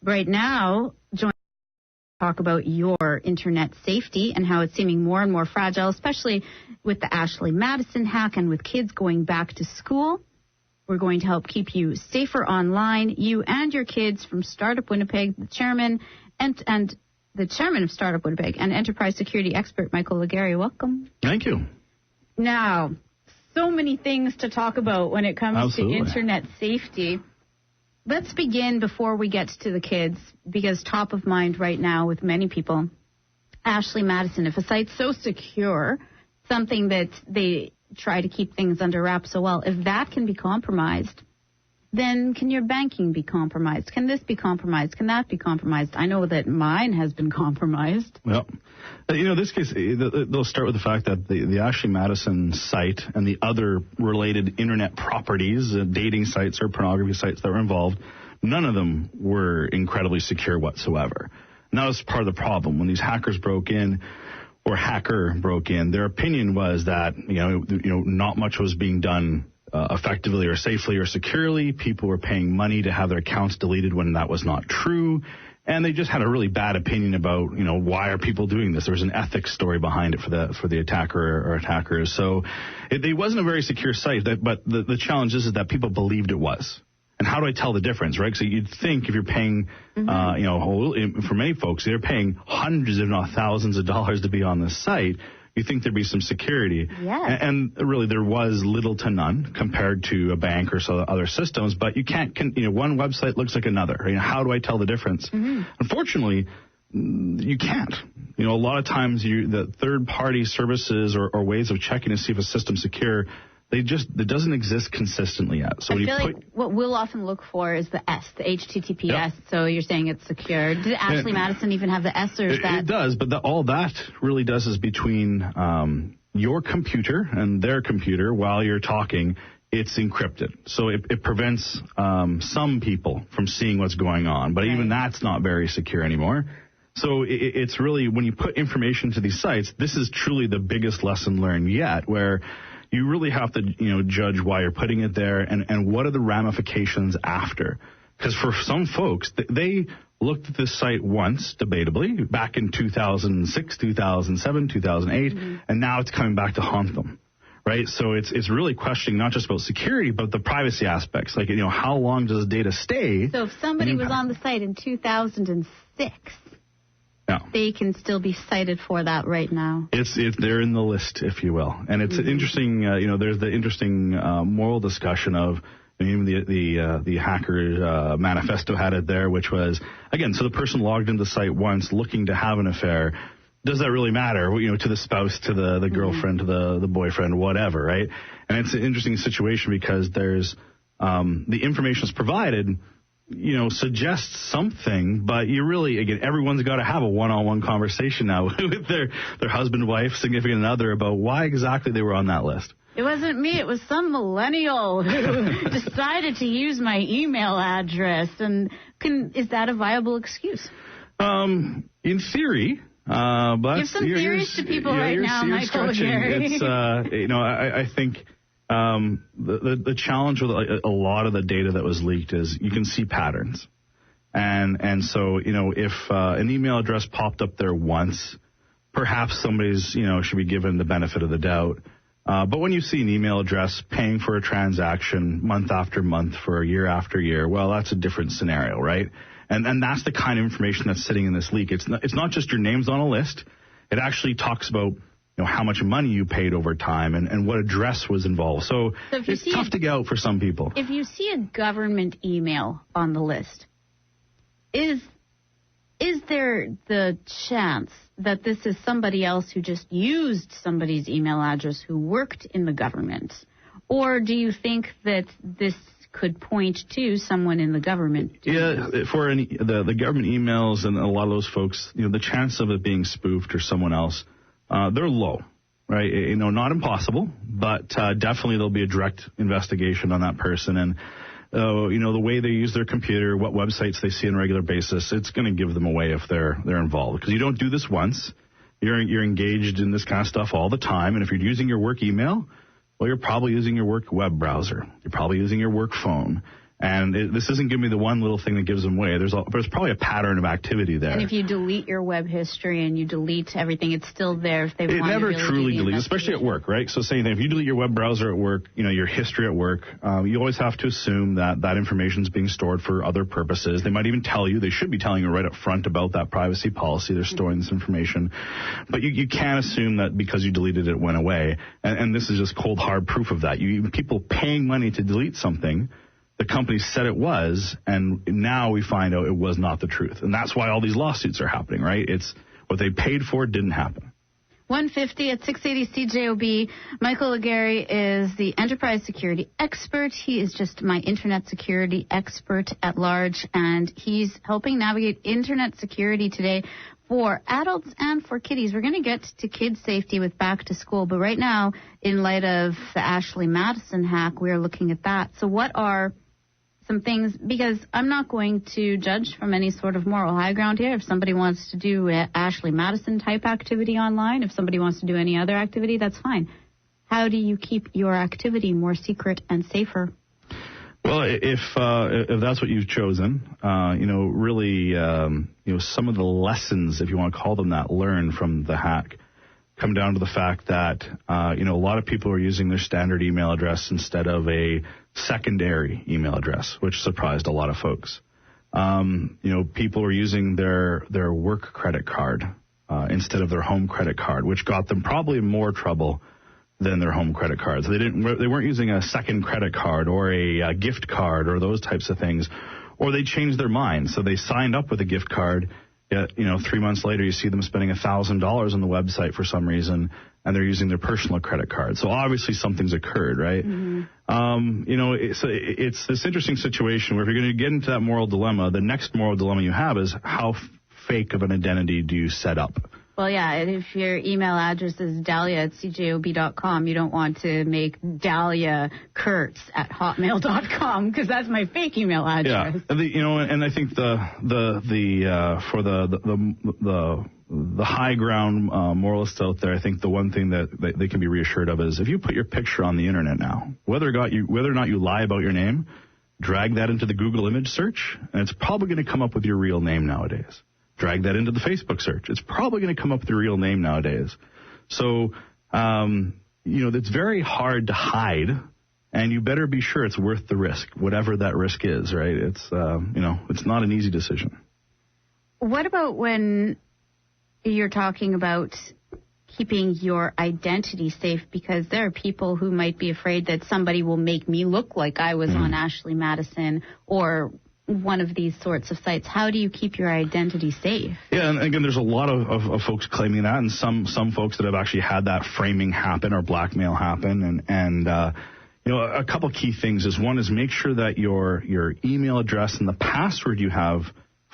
Right now, join talk about your internet safety and how it's seeming more and more fragile, especially with the Ashley Madison hack and with kids going back to school. We're going to help keep you safer online, you and your kids, from Startup Winnipeg, the chairman and the chairman of Startup Winnipeg and enterprise security expert Michael Legary. Welcome. Thank you. Now, so many things to talk about when it comes to internet safety. Let's begin before we get to the kids, because top of mind right now with many people, Ashley Madison, if a site's so secure, something that they try to keep things under wraps so well, if that can be compromised, then can your banking be compromised? Can this be compromised? Can that be compromised? I know that mine has been compromised. Well, in this case, they'll start with the fact that the Ashley Madison site and the other related internet properties, dating sites or pornography sites that were involved, none of them were incredibly secure whatsoever. And that was part of the problem. When these hackers broke in, or hacker broke in, their opinion was that, not much was being done effectively or safely or securely. People were paying money to have their accounts deleted when that was not true. And they just had a really bad opinion about, why are people doing this? There was an ethics story behind it for the attacker or attackers. So it wasn't a very secure site, but the challenge is that people believed it was. And how do I tell the difference, right? So you'd think if you're paying, for many folks, they're paying hundreds, if not thousands of dollars to be on this site, you think there'd be some security. Yes. And really there was little to none compared to a bank or other systems, but you can't, one website looks like another. How do I tell the difference? Mm-hmm. Unfortunately, you can't. A lot of times the third-party services or ways of checking to see if a system's secure, it doesn't exist consistently yet. So I feel like what we'll often look for is the S, the HTTPS. Yep. So you're saying it's secure. Did Ashley Madison even have the S, or is that? It does, but all that really does is between your computer and their computer while you're talking, it's encrypted. So it prevents some people from seeing what's going on. But even that's not very secure anymore. So it's really, when you put information to these sites, this is truly the biggest lesson learned yet, where you really have to, judge why you're putting it there and what are the ramifications after. Because for some folks, they looked at this site once, debatably, back in 2006, 2007, 2008, and now it's coming back to haunt them, right? So it's really questioning not just about security, but the privacy aspects. Like, how long does data stay? So if somebody was on the site in 2006... Yeah. They can still be cited for that right now. They're in the list, if you will, and it's interesting. There's the interesting moral discussion of even the hacker manifesto had it there, which was, again, so the person logged into the site once looking to have an affair. Does that really matter? To the spouse, to the girlfriend, to the boyfriend, whatever, right? And it's an interesting situation because there's the information is provided, suggests something, but you really, again, everyone's got to have a one-on-one conversation now with their husband, wife, significant other about why exactly they were on that list. It wasn't me. It was some millennial who decided to use my email address. And is that a viable excuse? In theory. But give some theories to people right now, Michael Legary. It's, I think... the challenge with a lot of the data that was leaked is you can see patterns. And so, if an email address popped up there once, perhaps somebody's, should be given the benefit of the doubt. But when you see an email address paying for a transaction month after month for year after year, well, that's a different scenario, right? And that's the kind of information that's sitting in this leak. It's not just your name's on a list. It actually talks about how much money you paid over time and what address was involved. So it's tough to get out for some people. If you see a government email on the list, is there the chance that this is somebody else who just used somebody's email address who worked in the government? Or do you think that this could point to someone in the government? Yeah, for the government emails and a lot of those folks, the chance of it being spoofed or someone else, they're low, right? Not impossible, but definitely there'll be a direct investigation on that person. And, the way they use their computer, what websites they see on a regular basis, it's going to give them away if they're involved. Because you don't do this once. You're engaged in this kind of stuff all the time. And if you're using your work email, well, you're probably using your work web browser. You're probably using your work phone. And this isn't giving me the one little thing that gives them away. There's probably a pattern of activity there. And if you delete your web history and you delete everything, it's still there if they want to. It never truly deletes, especially at work, right? So same thing. If you delete your web browser at work, your history at work, you always have to assume that information is being stored for other purposes. They might even tell you. They should be telling you right up front about that privacy policy. They're storing this information. But you can't assume that because you deleted it went away. And this is just cold, hard proof of that. People paying money to delete something, the company said it was, and now we find out it was not the truth. And that's why all these lawsuits are happening, right? It's what they paid for didn't happen. 150 at 680 CJOB. Michael Laguerre is the enterprise security expert. He is just my internet security expert at large, and he's helping navigate internet security today for adults and for kiddies. We're going to get to kids' safety with back to school, but right now, in light of the Ashley Madison hack, we are looking at that. So what are some things, because I'm not going to judge from any sort of moral high ground here. If somebody wants to do Ashley Madison type activity online, if somebody wants to do any other activity, that's fine. How do you keep your activity more secret and safer? Well, if that's what you've chosen, really, some of the lessons, if you want to call them that, learned from the hack come down to the fact that, a lot of people are using their standard email address instead of a secondary email address, which surprised a lot of folks. People are using their work credit card instead of their home credit card, which got them probably in more trouble than their home credit cards. They weren't using a second credit card or a gift card or those types of things, or they changed their mind. So they signed up with a gift card. Yet, 3 months later, you see them spending $1,000 on the website for some reason, and they're using their personal credit card. So obviously something's occurred, right? Mm-hmm. It's this interesting situation where if you're going to get into that moral dilemma, the next moral dilemma you have is how fake of an identity do you set up? Well, yeah, if your email address is dahlia@cjob.com, you don't want to make dahliakurtz@hotmail.com because that's my fake email address. Yeah, and I think the high ground moralists out there, I think the one thing that they can be reassured of is if you put your picture on the internet now, whether or not you lie about your name, drag that into the Google image search, and it's probably going to come up with your real name nowadays. Drag that into the Facebook search. It's probably going to come up with your real name nowadays. So, it's very hard to hide, and you better be sure it's worth the risk, whatever that risk is, right? It's, it's not an easy decision. What about when you're talking about keeping your identity safe? Because there are people who might be afraid that somebody will make me look like I was on Ashley Madison or one of these sorts of sites. How do you keep your identity safe? Yeah, and again, there's a lot of folks claiming that, and some folks that have actually had that framing happen or blackmail happen. And a couple key things is one is make sure that your email address and the password you have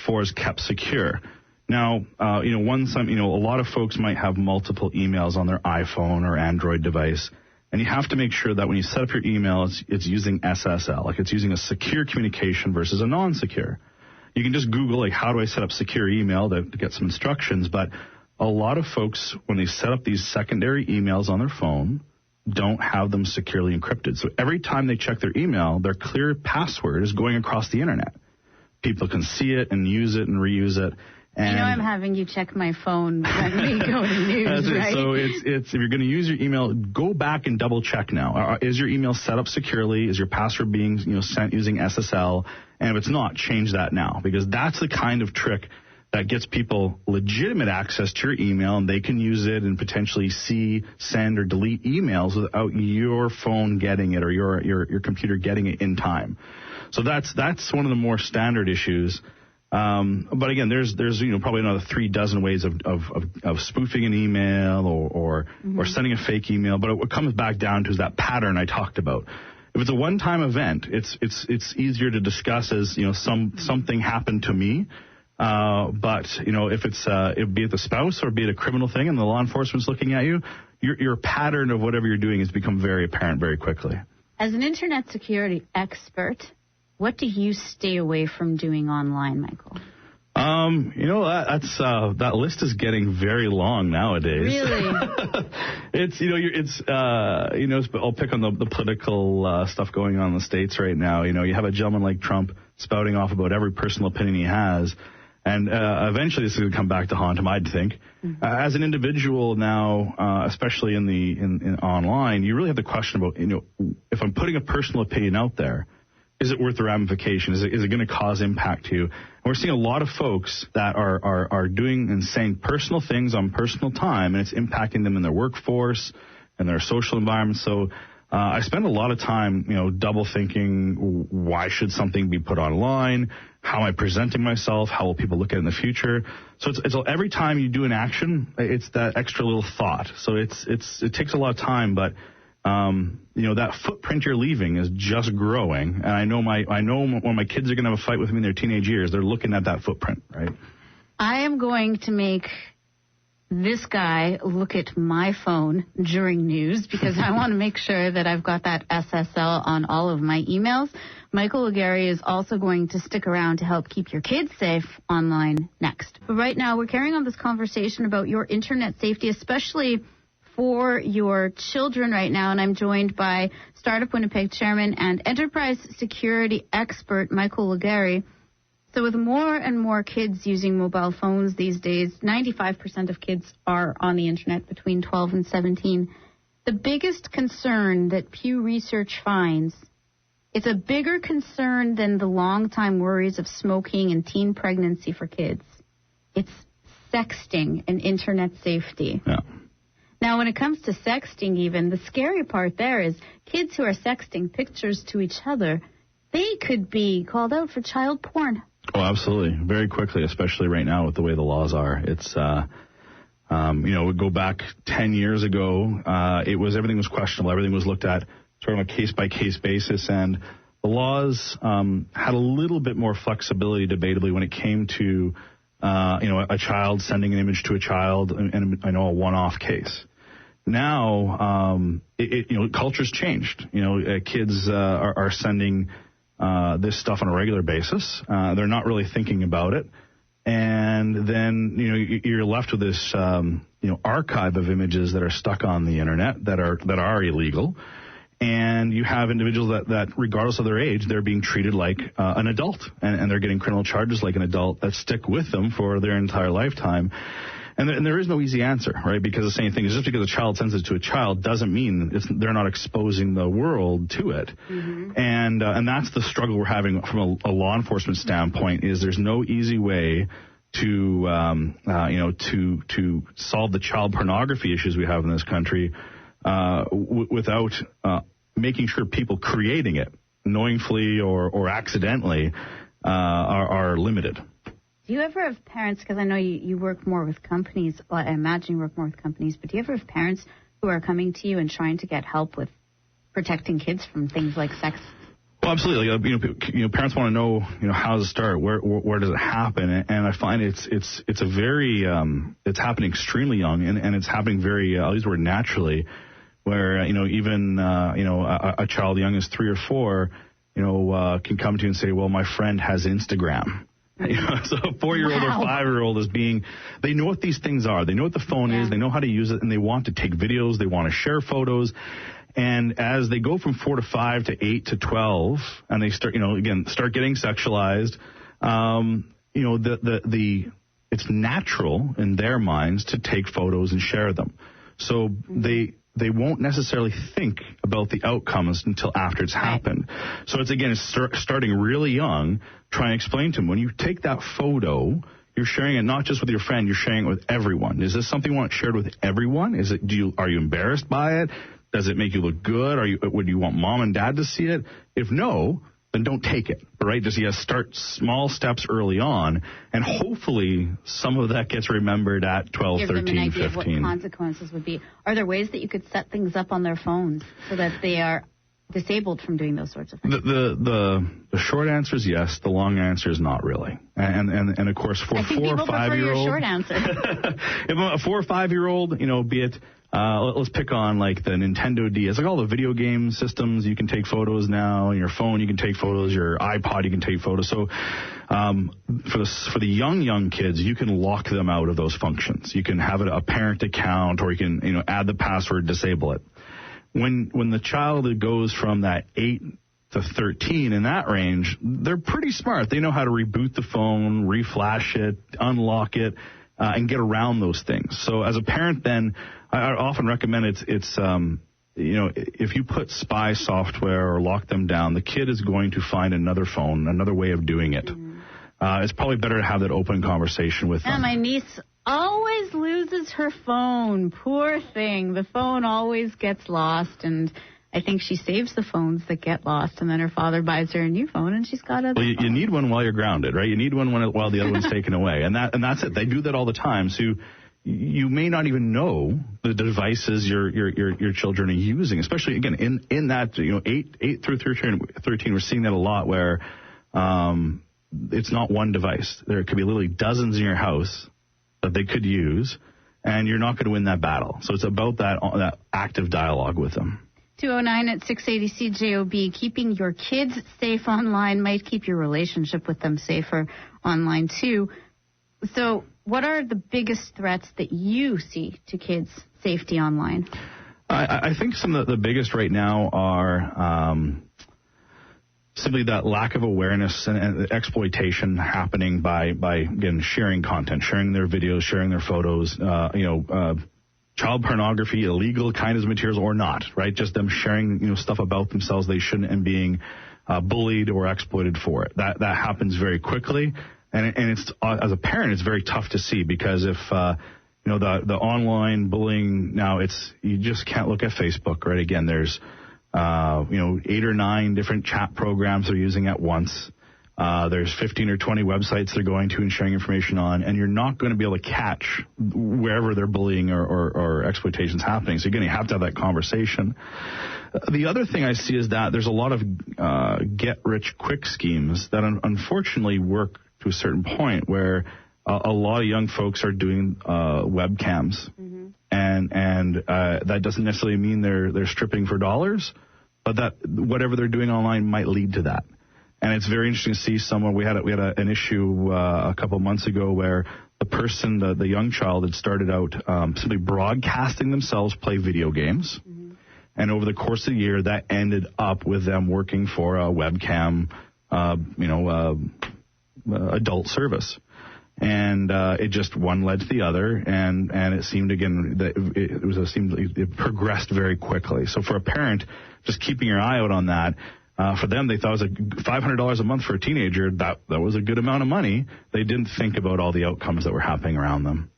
for is kept secure. Now, a lot of folks might have multiple emails on their iPhone or Android device. And you have to make sure that when you set up your email, it's using SSL, like it's using a secure communication versus a non-secure. You can just Google, how do I set up secure email to get some instructions. But a lot of folks, when they set up these secondary emails on their phone, don't have them securely encrypted. So every time they check their email, their clear password is going across the internet. People can see it and use it and reuse it. And I'm having you check my phone when we go to news, right? So it's if you're going to use your email, go back and double check now. Is your email set up securely? Is your password being sent using SSL? And if it's not, change that now, because that's the kind of trick that gets people legitimate access to your email, and they can use it and potentially see, send, or delete emails without your phone getting it or your computer getting it in time. So that's one of the more standard issues. But again, there's probably another 36 ways of spoofing an email or sending a fake email. But what comes back down to is that pattern I talked about. If it's a one-time event, it's easier to discuss as something happened to me. But if it's be it the spouse or be it a criminal thing and the law enforcement's looking at you, your pattern of whatever you're doing has become very apparent very quickly. As an internet security expert, what do you stay away from doing online, Michael? That list is getting very long nowadays. Really? I'll pick on the political stuff going on in the States right now. You have a gentleman like Trump spouting off about every personal opinion he has. And eventually this is going to come back to haunt him, I'd think. Mm-hmm. As an individual now, especially in online, you really have the question about, if I'm putting a personal opinion out there, is it worth the ramification? Is it going to cause impact to you? And we're seeing a lot of folks that are doing and saying personal things on personal time, and it's impacting them in their workforce and their social environment. So I spend a lot of time, double thinking, why should something be put online? How am I presenting myself? How will people look at it in the future? So it's every time you do an action, it's that extra little thought. So it takes a lot of time, but that footprint you're leaving is just growing. And I know when my kids are going to have a fight with me in their teenage years, they're looking at that footprint, right? I am going to make this guy look at my phone during news because I want to make sure that I've got that SSL on all of my emails. Michael O'Gary is also going to stick around to help keep your kids safe online next. But right now, we're carrying on this conversation about your internet safety, especially for your children right now, and I'm joined by Startup Winnipeg chairman and enterprise security expert Michael O'Gary. So with more and more kids using mobile phones these days, 95% of kids are on the internet between 12 and 17. The biggest concern that Pew Research finds, it's a bigger concern than the long-time worries of smoking and teen pregnancy for kids. It's sexting and internet safety. Yeah. Now, when it comes to sexting even, the scary part there is kids who are sexting pictures to each other, they could be called out for child porn. Oh, absolutely. Very quickly, especially right now with the way the laws are. It's, we go back 10 years ago, everything was questionable. Everything was looked at sort of a case-by-case basis, and the laws had a little bit more flexibility, debatably, when it came to a child sending an image to a child, and I know a one-off case. Now, culture's changed. Kids are sending this stuff on a regular basis. They're not really thinking about it, and then you're left with this archive of images that are stuck on the internet that are illegal. And you have individuals that regardless of their age, they're being treated like an adult, and they're getting criminal charges like an adult that stick with them for their entire lifetime. And there is no easy answer, right? Because the same thing is, just because a child sends it to a child doesn't mean they're not exposing the world to it. Mm-hmm. And that's the struggle we're having from a law enforcement standpoint. Is there's no easy way to solve the child pornography issues we have in this country without making sure people creating it, knowingly or accidentally, are limited. Do you ever have parents, because I know you work more with companies, well, I imagine you work more with companies, but do you ever have parents who are coming to you and trying to get help with protecting kids from things like sex? Well, absolutely. Parents want to know, how does it start? Where does it happen? And I find it's a very, it's happening extremely young, and it's happening very, I'll use the word naturally, where, even, a child young as 3 or 4, can come to you and say, well, my friend has Instagram. So a 4-year-old or 5-year-old they know what these things are. They know what the phone is. They know how to use it, and they want to take videos. They want to share photos. And as they go from 4 to 5 to 8 to 12, and they start, start getting sexualized, it's natural in their minds to take photos and share them. So they won't necessarily think about the outcomes until after it's happened. So it's starting really young, trying to explain to them, when you take that photo, you're sharing it not just with your friend, you're sharing it with everyone. Is this something you want shared with everyone? Are you embarrassed by it? Does it make you look good? Would you want mom and dad to see it? If no, then don't take it, right? Just start small steps early on, and hopefully some of that gets remembered at 12, Give 13, them an idea 15. Of what consequences would be. Are there ways that you could set things up on their phones so that they are disabled from doing those sorts of things? The short answer is yes. The long answer is not really. And of course, for a 4 or 5 year old, short answer. If a 4 or 5 year old, be it let's pick on like the Nintendo DS, like all the video game systems. You can take photos now. Your phone, you can take photos. Your iPod, you can take photos. So for the young kids, you can lock them out of those functions. You can have a parent account, or you can add the password, disable it. When the child goes from that 8 to 13 in that range, they're pretty smart. They know how to reboot the phone, reflash it, unlock it, and get around those things. So as a parent, then I often recommend it's if you put spy software or lock them down, the kid is going to find another phone, another way of doing it. It's probably better to have that open conversation with them. Yeah, my niece always loses her phone. Poor thing. The phone always gets lost, and I think she saves the phones that get lost, and then her father buys her a new phone, and she's got Well, you need one while you're grounded, right? You need one while the other one's taken away, and that's it. They do that all the time. So you may not even know the devices your children are using, especially again in that 8 through 13. We're seeing that a lot where it's not one device. There could be literally dozens in your house that they could use, and you're not going to win that battle. So it's about that active dialogue with them. 209 at 680 CJOB. Keeping your kids safe online might keep your relationship with them safer online, too. So what are the biggest threats that you see to kids' safety online? I think some of the biggest right now are simply that lack of awareness and exploitation happening by again, sharing content, sharing their videos, sharing their photos, child pornography, illegal kind of materials or not, right? Just them sharing, stuff about themselves they shouldn't and being bullied or exploited for it. That happens very quickly. And it's, as a parent, it's very tough to see because if, the online bullying now, you just can't look at Facebook, right? Again, there's, 8 or 9 different chat programs they're using at once. There's 15 or 20 websites they're going to and sharing information on, and you're not going to be able to catch wherever they're bullying or exploitation's happening. So again, you have to have that conversation. The other thing I see is that there's a lot of get-rich-quick schemes that unfortunately work to a certain point where a lot of young folks are doing webcams, and that doesn't necessarily mean they're stripping for dollars, but that whatever they're doing online might lead to that. And it's very interesting to see someone. We had an issue a couple months ago where the young child had started out simply broadcasting themselves play video games, and over the course of the year, that ended up with them working for a webcam, adult service. And it just one led to the other, and it seemed again that it progressed very quickly. So for a parent, just keeping your eye out on that. For them, they thought it was $500 a month for a teenager. That was a good amount of money. They didn't think about all the outcomes that were happening around them.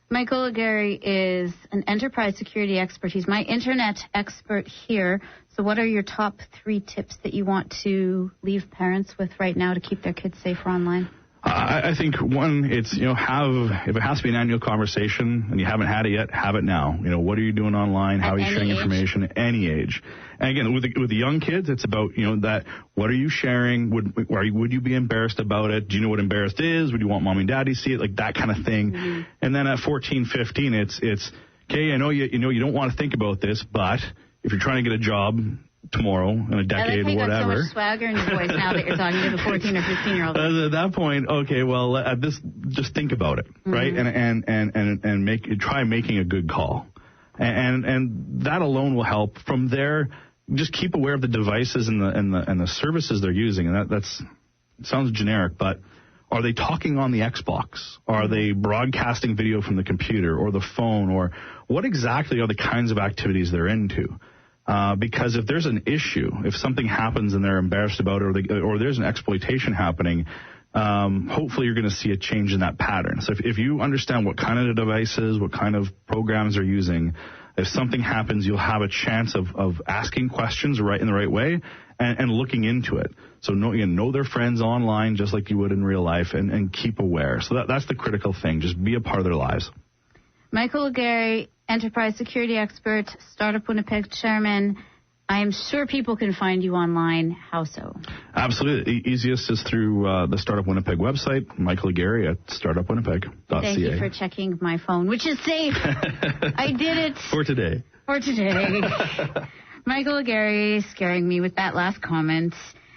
Michael O'Gary is an enterprise security expert. He's my internet expert here. So what are your top 3 tips that you want to leave parents with right now to keep their kids safer online? I think one, it's, if it has to be an annual conversation and you haven't had it yet, have it now. What are you doing online? How are you sharing information at any age? And again, with the young kids, it's about, that what are you sharing? Would you be embarrassed about it? Do you know what embarrassed is? Would you want mom and daddy to see it? Like that kind of thing. And then at 14, 15, it's okay, I know you don't want to think about this, but if you're trying to get a job tomorrow, in a decade, whatever. You got so much swagger in your voice now that you're talking to the 14 or 15-year-old. At that point, okay, well, just think about it, right? And try making a good call, and that alone will help. From there, just keep aware of the devices and the services they're using, and it sounds generic, but are they talking on the Xbox? Are they broadcasting video from the computer or the phone, or what exactly are the kinds of activities they're into? Because if there's an issue, if something happens and they're embarrassed about it, or there's an exploitation happening, hopefully you're going to see a change in that pattern. So if you understand what kind of devices, what kind of programs they're using, if something happens, you'll have a chance of asking questions in the right way and looking into it. So know their friends online just like you would in real life, and keep aware. So that's the critical thing. Just be a part of their lives. Michael O'Gary, enterprise security expert, Startup Winnipeg chairman. I'm sure people can find you online. How so? Absolutely. Easiest is through the Startup Winnipeg website, Michael Aguirre at startupwinnipeg.ca. Thank you for checking my phone, which is safe. I did it. For today. Michael Aguirre scaring me with that last comment.